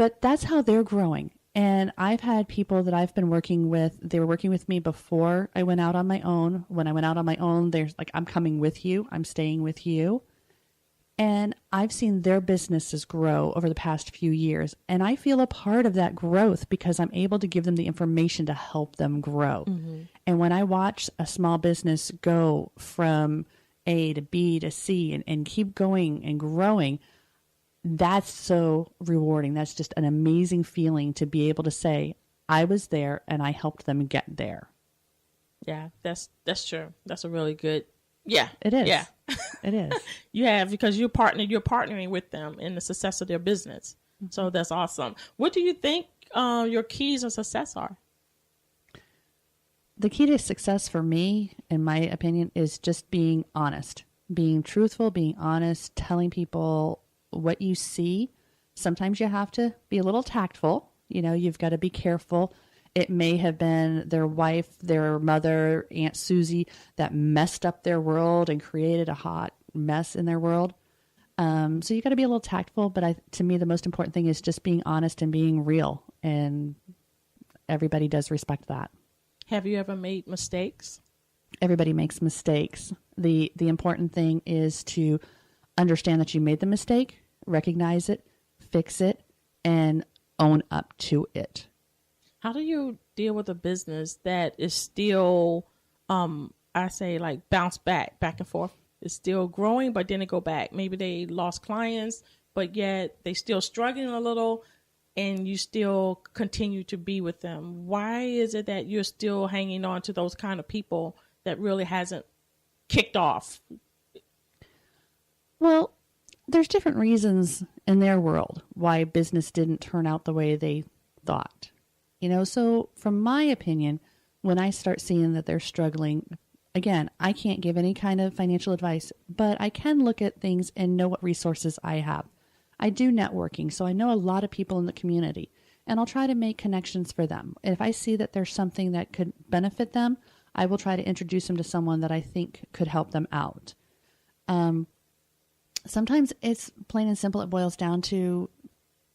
But that's how they're growing. And I've had people that I've been working with, they were working with me before I went out on my own. When I went out on my own, there's like, I'm coming with you, I'm staying with you. And I've seen their businesses grow over the past few years. And I feel a part of that growth because I'm able to give them the information to help them grow. Mm-hmm. And when I watch a small business go from A to B to C and keep going and growing, that's so rewarding. That's just an amazing feeling to be able to say, I was there and I helped them get there. Yeah, that's true. That's a really good. Yeah, it is. Yeah, it is. You have, because you're partnering with them in the success of their business. Mm-hmm. So that's awesome. What do you think your keys of success are? The key to success for me, in my opinion, is just being honest, being truthful, being honest, telling people what you see. Sometimes you have to be a little tactful. You know, you've got to be careful. It may have been their wife, their mother, Aunt Susie that messed up their world and created a hot mess in their world. So you got to be a little tactful. But to me, the most important thing is just being honest and being real. And everybody does respect that. Have you ever made mistakes? Everybody makes mistakes. The important thing is to understand that you made the mistake, recognize it, fix it, and own up to it. How do you deal with a business that is still, I say, like bounce back and forth? It's still growing, but then it go back. Maybe they lost clients, but yet they still struggling a little, and you still continue to be with them. Why is it that you're still hanging on to those kind of people that really hasn't kicked off? Well, there's different reasons in their world why business didn't turn out the way they thought. You know, so from my opinion, when I start seeing that they're struggling, again, I can't give any kind of financial advice, but I can look at things and know what resources I have. I do networking, so I know a lot of people in the community, and I'll try to make connections for them. If I see that there's something that could benefit them, I will try to introduce them to someone that I think could help them out. Sometimes it's plain and simple. It boils down to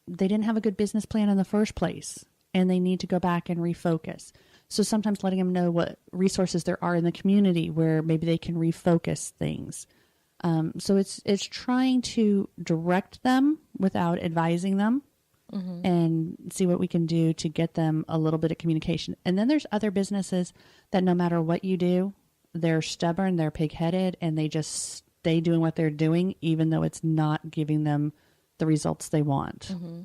they didn't have a good business plan in the first place, and they need to go back and refocus. So sometimes letting them know what resources there are in the community where maybe they can refocus things. So it's trying to direct them without advising them, mm-hmm. and see what we can do to get them a little bit of communication. And then there's other businesses that no matter what you do, they're stubborn, they're pig-headed, and they just stay doing what they're doing, even though it's not giving them the results they want. Mm-hmm.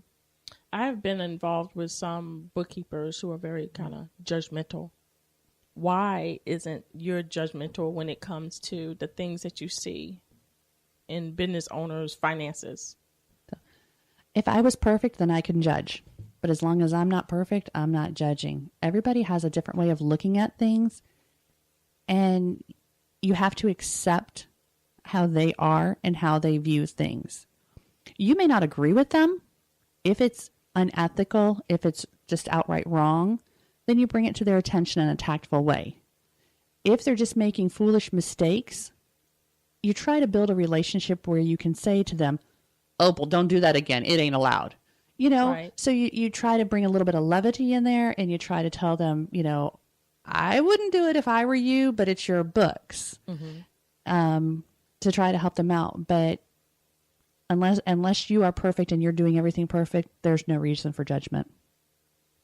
I've been involved with some bookkeepers who are very kind of judgmental. Why isn't your judgmental when it comes to the things that you see in business owners' finances? If I was perfect, then I can judge. But as long as I'm not perfect, I'm not judging. Everybody has a different way of looking at things, and you have to accept how they are and how they view things. You may not agree with them. If it's unethical, if it's just outright wrong, then you bring it to their attention in a tactful way. If they're just making foolish mistakes, you try to build a relationship where you can say to them, oh, well, don't do that again. It ain't allowed. You know, right. So you try to bring a little bit of levity in there, and you try to tell them, you know, I wouldn't do it if I were you, but it's your books, mm-hmm. To try to help them out. But unless you are perfect and you're doing everything perfect, there's no reason for judgment.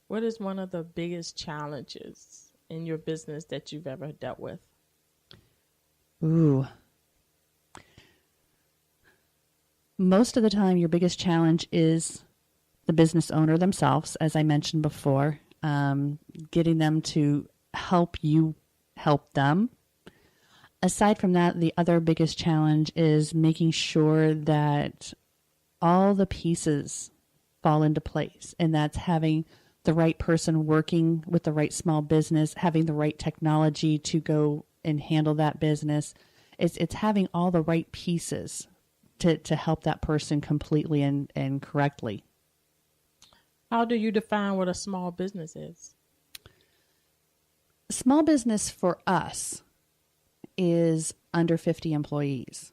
What is one of the biggest challenges in your business that you've ever dealt with? Ooh. Most of the time, your biggest challenge is the business owner themselves, as I mentioned before, getting them to help you help them. Aside from that, the other biggest challenge is making sure that all the pieces fall into place, and that's having the right person working with the right small business, having the right technology to go and handle that business. It's having all the right pieces to help that person completely and correctly. How do you define what a small business is? Small business for us is under 50 employees.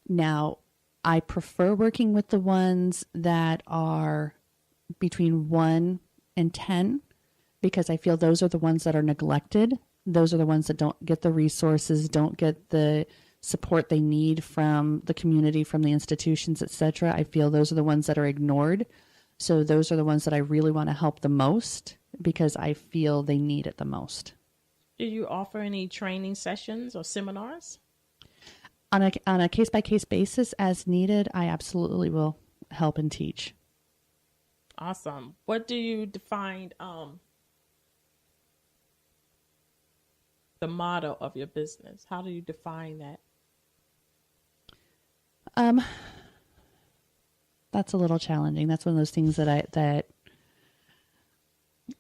Now, I prefer working with the ones that are between 1 and 10 because I feel those are the ones that are neglected. Those are the ones that don't get the resources, don't get the support they need from the community, from the institutions, etc. I feel those are the ones that are ignored. So those are the ones that I really want to help the most because I feel they need it the most. Do you offer any training sessions or seminars? On a case-by-case basis, as needed, I absolutely will help and teach. Awesome. What do you define the motto of your business? How do you define that? That's a little challenging. That's one of those things that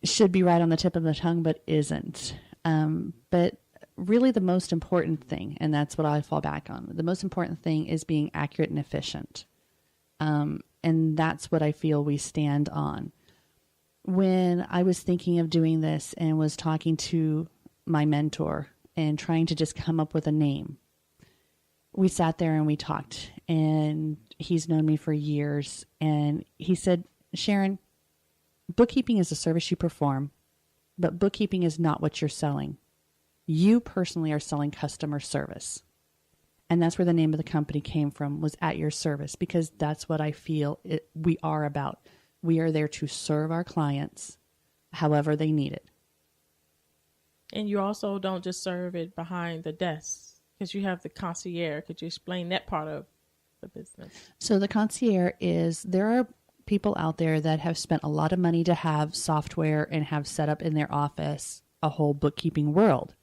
should be right on the tip of the tongue, but isn't. But really the most important thing, and that's what I fall back on, the most important thing is being accurate and efficient. And that's what I feel we stand on. When I was thinking of doing this and was talking to my mentor and trying to just come up with a name, we sat there and we talked, and he's known me for years. And he said, Sharon, bookkeeping is a service you perform, but bookkeeping is not what you're selling. You personally are selling customer service. And that's where the name of the company came from, was At Your Service, because that's what I feel we are about. We are there to serve our clients however they need it. And you also don't just serve it behind the desk, because you have the concierge. Could you explain that part of the business? So the concierge is, there are people out there that have spent a lot of money to have software and have set up in their office a whole bookkeeping world.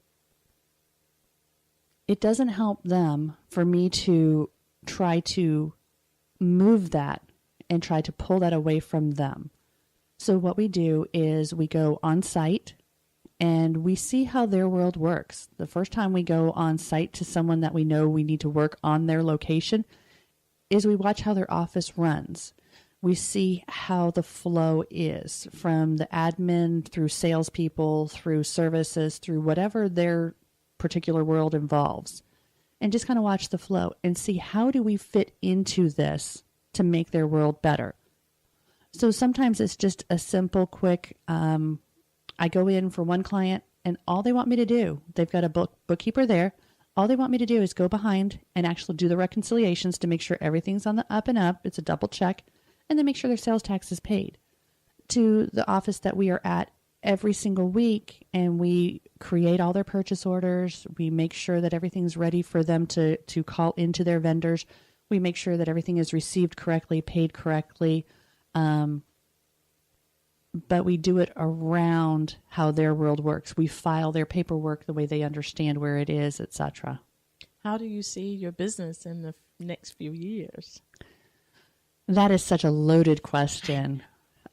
It doesn't help them for me to try to move that and try to pull that away from them. So what we do is we go on site and we see how their world works. The first time we go on site to someone that we know we need to work on their location is we watch how their office runs. We see how the flow is from the admin through salespeople, through services, through whatever their particular world involves, and just kind of watch the flow and see how do we fit into this to make their world better. So sometimes it's just a simple, quick, I go in for one client and all they want me to do, they've got a bookkeeper there. All they want me to do is go behind and actually do the reconciliations to make sure everything's on the up and up. It's a double check, and then make sure their sales tax is paid to the office that we are at every single week, and we create all their purchase orders. We make sure that everything's ready for them to call into their vendors. We make sure that everything is received correctly, paid correctly. But we do it around how their world works. We file their paperwork the way they understand where it is, etc. How do you see your business in the next few years? That is such a loaded question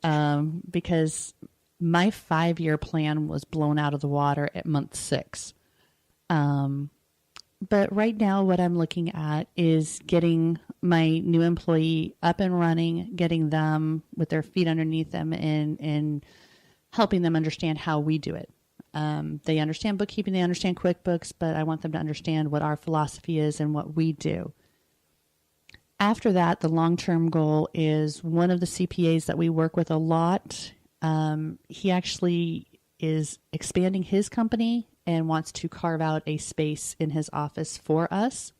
because my 5-year plan was blown out of the water at month 6. But right now what I'm looking at is getting my new employee up and running, getting them with their feet underneath them and helping them understand how we do it. They understand bookkeeping, they understand QuickBooks, but I want them to understand what our philosophy is and what we do. After that, the long-term goal is one of the CPAs that we work with a lot. He actually is expanding his company and wants to carve out a space in his office for us.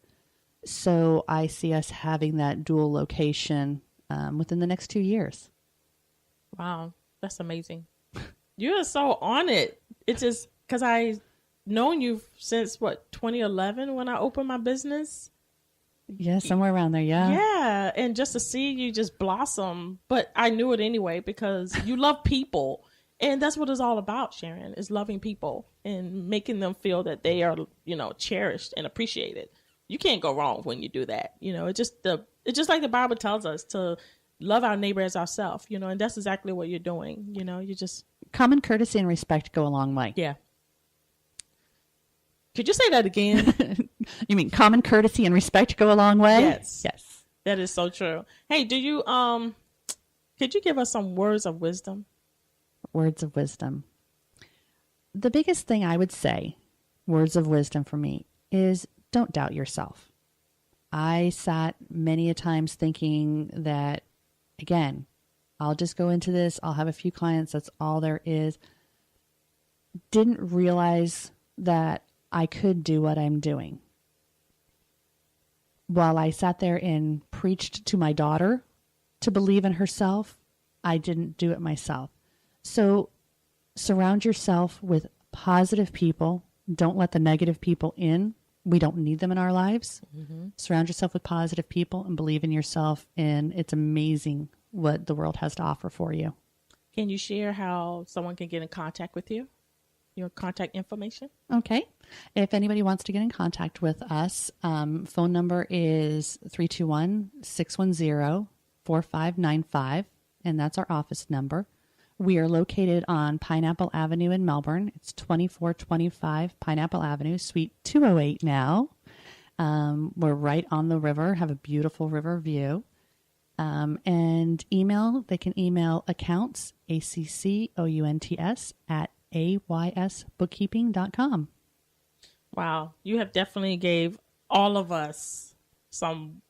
So I see us having that dual location within the next 2 years. Wow, that's amazing. You're so on it. It's just because I've known you since, 2011 when I opened my business? Yeah, somewhere around there, yeah. Yeah, and just to see you just blossom, but I knew it anyway because you love people. And that's what it's all about, Sharon, is loving people and making them feel that they are, cherished and appreciated. You can't go wrong when you do that. It's just like the Bible tells us to love our neighbor as ourselves, and that's exactly what you're doing. You just. Common courtesy and respect go a long way. Yeah. Could you say that again? You mean common courtesy and respect go a long way? Yes. Yes. That is so true. Hey, could you give us some words of wisdom? Words of wisdom. The biggest thing I would say, words of wisdom for me, is don't doubt yourself. I sat many a times thinking that, again, I'll just go into this. I'll have a few clients. That's all there is. Didn't realize that I could do what I'm doing. While I sat there and preached to my daughter to believe in herself, I didn't do it myself. So surround yourself with positive people. Don't let the negative people in. We don't need them in our lives. Mm-hmm. Surround yourself with positive people and believe in yourself. And it's amazing what the world has to offer for you. Can you share how someone can get in contact with you? Your contact information? Okay. If anybody wants to get in contact with us, phone number is 321-610-4595, and that's our office number. We are located on Pineapple Avenue in Melbourne. It's 2425 Pineapple Avenue, Suite 208 now. We're right on the river, have a beautiful river view. And email, they can email accounts, ACCOUNTS, at aysbookkeeping.com. Wow. You have definitely gave all of us some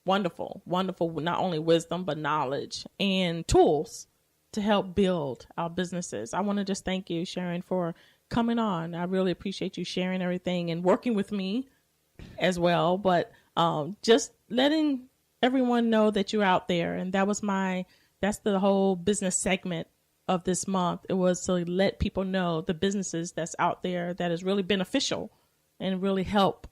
wonderful, not only wisdom, but knowledge and tools to help build our businesses. I want to just thank you, Sharon, for coming on. I really appreciate you sharing everything and working with me as well. But just letting everyone know that you're out there. And that's the whole business segment of this month. It was to let people know the businesses that's out there that is really beneficial and really help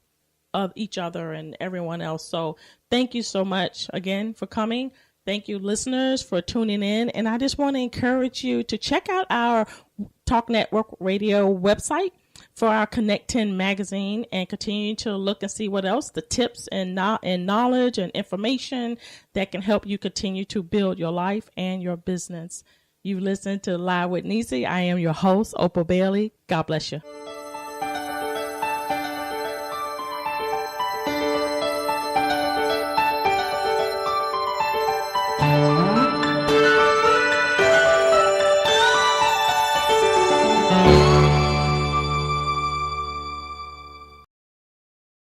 of each other and everyone else. So thank you so much again for coming. Thank you, listeners, for tuning in. And I just want to encourage you to check out our Talk Network Radio website for our Connect 10 magazine and continue to look and see what else, the tips and knowledge and information that can help you continue to build your life and your business. You've listened to Live with Necee. I am your host, Opal Bailey. God bless you.